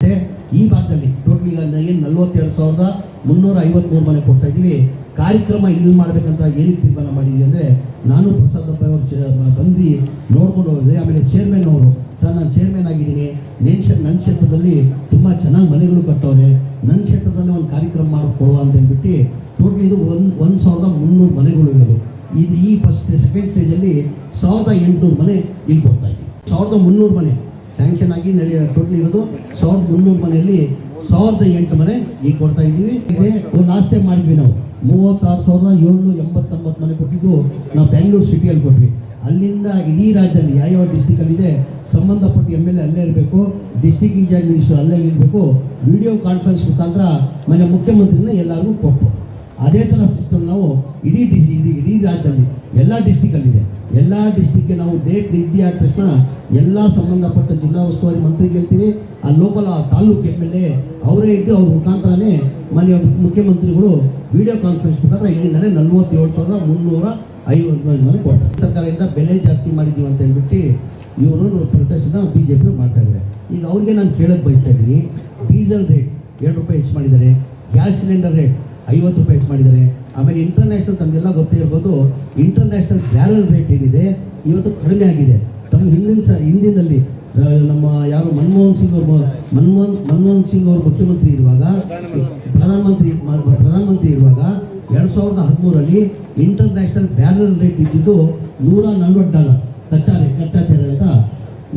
ಈ ಭಾಗದಲ್ಲಿ ಟೋಟಲ್ ಈಗ ಏನು 42,353 ಮನೆ ಕೊಡ್ತಾ ಇದ್ದೀವಿ. ಕಾರ್ಯಕ್ರಮ ಇಲ್ಲಿ ಮಾಡ್ಬೇಕಂತ ಏನಕ್ಕೆ ತೀರ್ಮಾನ ಮಾಡಿದ್ವಿ ಅಂದರೆ, ನಾನು ಪ್ರಸಾದ್ ಅವರು ಬಂದು ನೋಡ್ಕೊಂಡು ಹೋದೆ. ಆಮೇಲೆ ಚೇರ್ಮನ್ ಅವರು, ಸರ್ ನಾನು ಚೇರ್ಮನ್ ಆಗಿದ್ದೀನಿ, ನನ್ನ ಕ್ಷೇತ್ರದಲ್ಲಿ ತುಂಬ ಚೆನ್ನಾಗಿ ಮನೆಗಳು ಕಟ್ಟವ್ರೆ, ನನ್ನ ಕ್ಷೇತ್ರದಲ್ಲಿ ಒಂದು ಕಾರ್ಯಕ್ರಮ ಮಾಡಿಕೊಡುವ ಅಂತ ಹೇಳ್ಬಿಟ್ಟು ಟೋಟಲ್ ಇದು 1,300 ಮನೆಗಳು ಇರೋದು. ಇದು ಈ ಸೆಕೆಂಡ್ ಸ್ಟೇಜಲ್ಲಿ 1,800 ಮನೆ ಇಲ್ಲಿ ಕೊಡ್ತಾ ಇದ್ದೀವಿ. 1,300 ಮನೆ ಸ್ಯಾಂಕ್ಷನ್ ಆಗಿ ಟೋಟಲ್ ಇರೋದು 1,300 ಮನೆಯಲ್ಲಿ 1,008 ಮನೆ ಈಗ ಕೊಡ್ತಾ ಇದ್ದೀವಿ. ಲಾಸ್ಟ್ ಟೈಮ್ ಮಾಡಿದ್ವಿ ನಾವು 36,789 ಮನೆ ಕೊಟ್ಟಿದ್ದು ನಾವು ಬೆಂಗಳೂರು ಸಿಟಿಯಲ್ಲಿ ಕೊಟ್ವಿ. ಅಲ್ಲಿಂದ ಇಡೀ ರಾಜ್ಯದಲ್ಲಿ ಯಾವ ಡಿಸ್ಟಿಕಲ್ಲಿದೆ ಸಂಬಂಧಪಟ್ಟ MLA ಅಲ್ಲೇ ಇರಬೇಕು, ಡಿಸ್ಟಿಕ್ ಇನ್ಚಾರ್ಜ್ ಮಿನಿಸ್ಟರ್ ಅಲ್ಲೇ ಇರಬೇಕು, ವಿಡಿಯೋ ಕಾನ್ಫರೆನ್ಸ್ ಮುಖಾಂತರ ಮನೆ ಮುಖ್ಯಮಂತ್ರಿನ ಎಲ್ಲರಿಗೂ ಕೊಟ್ಟು ಅದೇ ಥರ ಸಿಸ್ಟಮ್ ನಾವು ಇಡೀ ರಾಜ್ಯದಲ್ಲಿ ಎಲ್ಲ ಡಿಸ್ಟಿಕಲ್ಲಿದೆ. ಎಲ್ಲ ಡಿಸ್ಟಿಕ್ಗೆ ನಾವು ಡೇಟ್ ನಿಗದಿ ಆದ ತಕ್ಷಣ ಎಲ್ಲ ಸಂಬಂಧಪಟ್ಟ ಜಿಲ್ಲಾ ಉಸ್ತುವಾರಿ ಮಂತ್ರಿಗೆ ಹೇಳ್ತೀವಿ. ಆ ಲೋಕಲ್ ತಾಲೂಕು MLA ಅವರೇ ಇದ್ದು ಅವ್ರ ಮುಖಾಂತರನೇ ಮನೆಯ ಮುಖ್ಯಮಂತ್ರಿಗಳು ವಿಡಿಯೋ ಕಾನ್ಫರೆನ್ಸ್ ಮುಖಾಂತರ ಇಲ್ಲಿಂದಲೇ 47,350 ಮನೆ ಕೊಡ್ತಾರೆ. ಸರ್ಕಾರದಿಂದ ಬೆಲೆ ಜಾಸ್ತಿ ಮಾಡಿದ್ದೀವಿ ಅಂತ ಹೇಳ್ಬಿಟ್ಟು ಇವರು ಪ್ರೊಟೆಸ್ಟ್ನ BJP ಮಾಡ್ತಾ ಇದ್ದಾರೆ. ಈಗ ಅವ್ರಿಗೆ ನಾನು ಕೇಳಕ್ಕೆ ಬಯಸ್ತಾ ಇದ್ದೀನಿ, ಡೀಸೆಲ್ ರೇಟ್ 2 ರೂಪಾಯಿ ಹೆಚ್ಚು ಮಾಡಿದ್ದಾರೆ, ಗ್ಯಾಸ್ ಸಿಲಿಂಡರ್ ರೇಟ್ 50 ರೂಪಾಯಿ ಹೆಚ್ಚು ಮಾಡಿದ್ದಾರೆ. ಆಮೇಲೆ ಇಂಟರ್ನ್ಯಾಷನಲ್ ತಮಗೆಲ್ಲ ಗೊತ್ತೇ ಇರ್ಬೋದು, ಇಂಟರ್ನ್ಯಾಷನಲ್ ಬ್ಯಾರಲ್ ರೇಟ್ ಏನಿದೆ ಇವತ್ತು ಕಡಿಮೆ ಆಗಿದೆ. ತಮ್ಮ ಹಿಂದಿನಲ್ಲಿ ನಮ್ಮ ಯಾರು ಮನಮೋಹನ್ ಸಿಂಗ್ ಅವರು ಮುಖ್ಯಮಂತ್ರಿ ಇರುವಾಗ, ಪ್ರಧಾನಮಂತ್ರಿ ಇರುವಾಗ 2013ರಲ್ಲಿ ಇಂಟರ್ನ್ಯಾಷನಲ್ ಬ್ಯಾರಲ್ ರೇಟ್ ಇದ್ದಿದ್ದು $140 ಕಚ್ಚಾ ತೇಲ ಅಂತ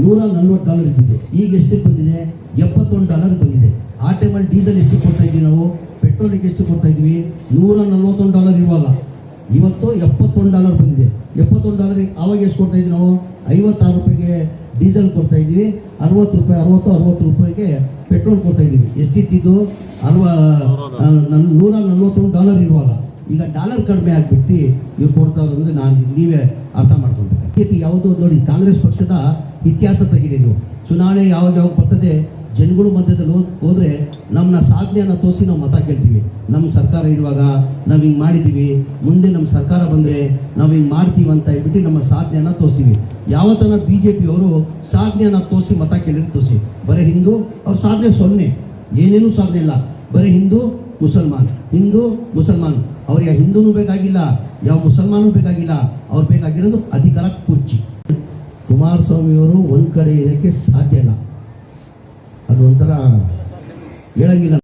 $140 ಇದ್ದಿದೆ. ಈಗ ಎಷ್ಟಕ್ಕೆ ಬಂದಿದೆ? $71 ಬಂದಿದೆ. ಆ ಟೈಮಲ್ಲಿ ಡೀಸೆಲ್ ಎಷ್ಟು ಕೊಡ್ತಾ ಇದ್ವಿ ನಾವು, ಪೆಟ್ರೋಲಿಗೆ ಎಷ್ಟು ಕೊಡ್ತಾ ಇದ್ವಿ? $141 ಇರುವಾಗ ಇವತ್ತು $71 ಬಂದಿದೆ. $71 ಆವಾಗ ಎಷ್ಟು ಕೊಡ್ತಾ ಇದ್ವಿ ನಾವು? 56 ರೂಪಾಯಿಗೆ ಡೀಸೆಲ್ ಕೊಡ್ತಾ ಇದ್ವಿ, 60 ರೂಪಾಯಿಗೆ ಪೆಟ್ರೋಲ್ ಕೊಡ್ತಾ ಇದ್ದೀವಿ. ಎಷ್ಟಿತ್ತು? $141 ಇರುವಾಗ ಈಗ ಡಾಲರ್ ಕಡಿಮೆ ಆಗಿಬಿಟ್ಟು ಇವ್ರು ಕೊಡ್ತಾವ್ರು ಅಂದರೆ ನೀವೇ ಅರ್ಥ ಮಾಡ್ಕೊಬೇಕು. BJP ಯಾವುದು ನೋಡಿ, ಕಾಂಗ್ರೆಸ್ ಪಕ್ಷದ ಇತಿಹಾಸ ತೆಗಿದೆ. ನೀವು ಚುನಾವಣೆ ಯಾವಾಗ ಬರ್ತದೆ, ಜನಗಳು ಮಧ್ಯದಲ್ಲಿ ಹೋದರೆ ನಮ್ಮನ್ನ ಸಾಧನೆಯನ್ನು ತೋರಿಸಿ ನಾವು ಮತ ಕೇಳ್ತೀವಿ. ನಮ್ಮ ಸರ್ಕಾರ ಇರುವಾಗ ನಾವು ಹಿಂಗೆ ಮಾಡಿದ್ದೀವಿ, ಮುಂದೆ ನಮ್ಮ ಸರ್ಕಾರ ಬಂದರೆ ನಾವು ಹಿಂಗೆ ಮಾಡ್ತೀವಿ ಅಂತ ಹೇಳ್ಬಿಟ್ಟು ನಮ್ಮ ಸಾಧನೆಯನ್ನು ತೋರಿಸ್ತೀವಿ. ಯಾವತ್ತನ BJP ಅವರು ಸಾಧನೆಯನ್ನು ತೋರಿಸಿ ಮತ ಕೇಳಿದ್ರೆ ತೋರಿಸಿ, ಬರೀ ಹಿಂದೂ ಅವ್ರ ಸಾಧನೆ 0, ಏನೇನೂ ಸಾಧನೆ ಇಲ್ಲ. ಬರೀ ಹಿಂದೂ ಮುಸಲ್ಮಾನ್ ಅವ್ರಿಗೆ ಹಿಂದೂನೂ ಬೇಕಾಗಿಲ್ಲ, ಯಾವ ಮುಸಲ್ಮಾನೂ ಬೇಕಾಗಿಲ್ಲ. ಅವ್ರು ಬೇಕಾಗಿರೋದು ಅಧಿಕಾರ, ಕುರ್ಚಿ. ಕುಮಾರಸ್ವಾಮಿಯವರು ಒಂದು ಕಡೆ ಇದಕ್ಕೆ ಸಾಧ್ಯ ಇಲ್ಲ, ಅದು ಒಂಥರ ಹೇಳಂಗಿಲ್ಲ.